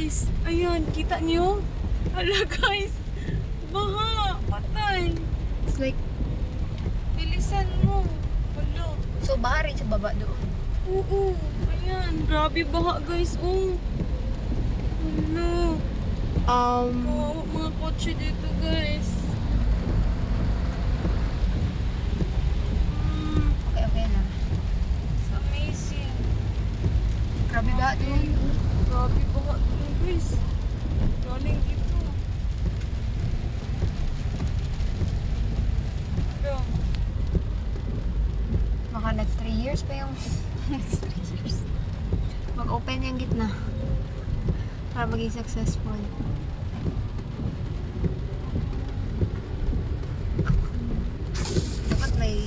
guys. Ayan, kita niyo? Hala guys. Baha. Patay. It's like, Bilisan mo. Hala. so baha rin sa baba doon. Oo. Ayan. Grabe baha guys. Oh. Hala. Kawawa mga kotse dito guys. Okay lang. It's amazing. Grabe ba doon? Grabe baha dito guys. Galing dito. Hala. Baka next 3 years pa yung next 3 years. Mag-open yung gitna para maging successful. Dapat may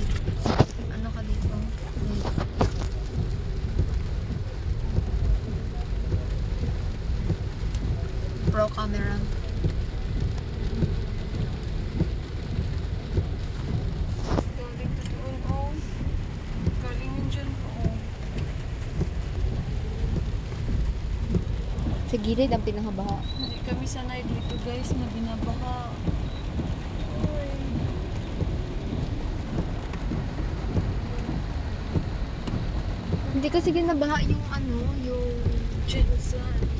ano ka dito? May pro camera. Galing to doon, oh. Galing yun dyan, oh. Sa gilid ang pinakabaha. Hindi kami sanay dito, guys, na binabaha. Uy. Hindi kasi ginabaha yung ano, yung Dyan saan?